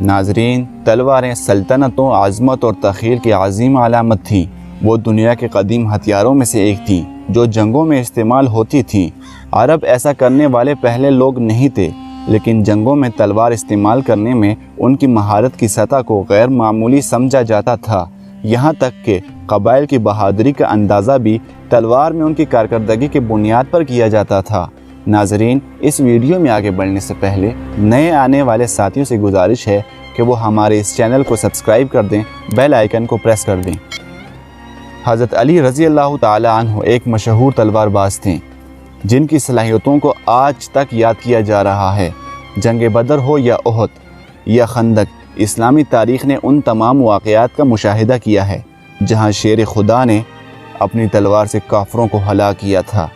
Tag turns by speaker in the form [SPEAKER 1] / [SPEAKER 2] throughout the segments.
[SPEAKER 1] ناظرین، تلواریں سلطنتوں، عظمت اور تخیل کی عظیم علامت تھیں۔ وہ دنیا کے قدیم ہتھیاروں میں سے ایک تھی جو جنگوں میں استعمال ہوتی تھی۔ عرب ایسا کرنے والے پہلے لوگ نہیں تھے، لیکن جنگوں میں تلوار استعمال کرنے میں ان کی مہارت کی سطح کو غیر معمولی سمجھا جاتا تھا۔ یہاں تک کہ قبائل کی بہادری کا اندازہ بھی تلوار میں ان کی کارکردگی کی بنیاد پر کیا جاتا تھا۔ ناظرین، اس ویڈیو میں آگے بڑھنے سے پہلے نئے آنے والے ساتھیوں سے گزارش ہے کہ وہ ہمارے اس چینل کو سبسکرائب کر دیں، بیل آئیکن کو پریس کر دیں۔ حضرت علی رضی اللہ تعالی عنہ ایک مشہور تلوار باز تھے جن کی صلاحیتوں کو آج تک یاد کیا جا رہا ہے۔ جنگ بدر ہو یا احد یا خندق، اسلامی تاریخ نے ان تمام واقعات کا مشاہدہ کیا ہے جہاں شیر خدا نے اپنی تلوار سے کافروں کو ہلاک کیا تھا۔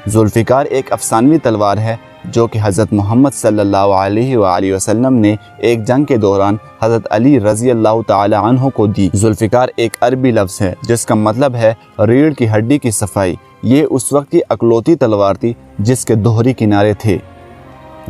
[SPEAKER 1] ذوالفقار ایک افسانوی تلوار ہے جو کہ حضرت محمد صلی اللہ علیہ وآلہ وسلم نے ایک جنگ کے دوران حضرت علی رضی اللہ تعالی عنہ کو دی۔ ذوالفقار ایک عربی لفظ ہے جس کا مطلب ہے ریڑھ کی ہڈی کی صفائی۔ یہ اس وقت کی اکلوتی تلوار تھی جس کے دوہری کنارے تھے۔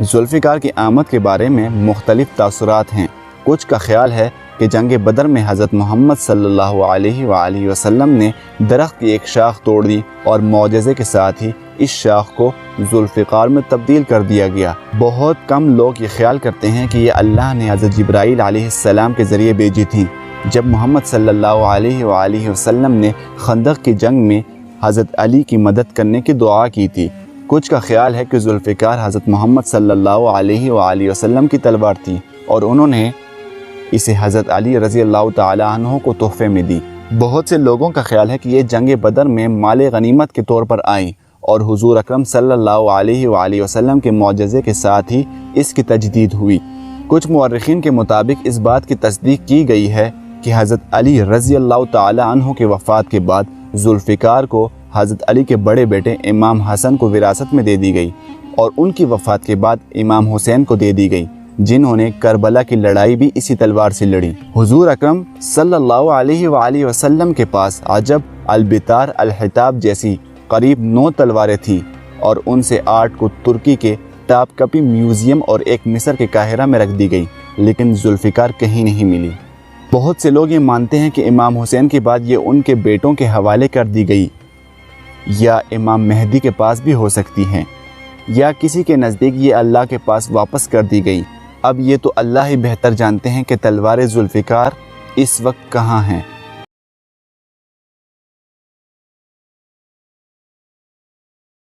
[SPEAKER 1] ذوالفقار کی آمد کے بارے میں مختلف تاثرات ہیں۔ کچھ کا خیال ہے کہ جنگ بدر میں حضرت محمد صلی اللہ علیہ وآلہ وسلم نے درخت کی ایک شاخ توڑ دی اور معجزے کے ساتھ ہی اس شاخ کو ذوالفقار میں تبدیل کر دیا گیا۔ بہت کم لوگ یہ خیال کرتے ہیں کہ یہ اللہ نے حضرت جبرائیل علیہ السلام کے ذریعے بھیجی تھی جب محمد صلی اللہ علیہ وآلہ وسلم نے خندق کی جنگ میں حضرت علی کی مدد کرنے کی دعا کی تھی۔ کچھ کا خیال ہے کہ ذوالفقار حضرت محمد صلی اللہ علیہ وآلہ وسلم کی تلوار تھی اور انہوں نے اسے حضرت علی رضی اللہ تعالی عنہ کو تحفے میں دی۔ بہت سے لوگوں کا خیال ہے کہ یہ جنگ بدر میں مال غنیمت کے طور پر آئی اور حضور اکرم صلی اللہ علیہ وآلہ وسلم کے معجزے کے ساتھ ہی اس کی تجدید ہوئی۔ کچھ مورخین کے مطابق اس بات کی تصدیق کی گئی ہے کہ حضرت علی رضی اللہ تعالی عنہ کے وفات کے بعد ذوالفقار کو حضرت علی کے بڑے بیٹے امام حسن کو وراثت میں دے دی گئی اور ان کی وفات کے بعد امام حسین کو دے دی گئی، جنہوں نے کربلا کی لڑائی بھی اسی تلوار سے لڑی۔ حضور اکرم صلی اللہ علیہ وآلہ وسلم کے پاس عجب، البتار، الحتاب جیسی قریب 9 تلواریں تھیں اور ان سے 8 کو ترکی کے تاپکپی میوزیم اور ایک مصر کے قاہرہ میں رکھ دی گئی، لیکن ذوالفقار کہیں نہیں ملی۔ بہت سے لوگ یہ مانتے ہیں کہ امام حسین کے بعد یہ ان کے بیٹوں کے حوالے کر دی گئی یا امام مہدی کے پاس بھی ہو سکتی ہیں، یا کسی کے نزدیک یہ اللہ کے پاس واپس کر دی گئی۔ اب یہ تو اللہ ہی بہتر جانتے ہیں کہ تلوار ذوالفقار اس وقت کہاں ہیں۔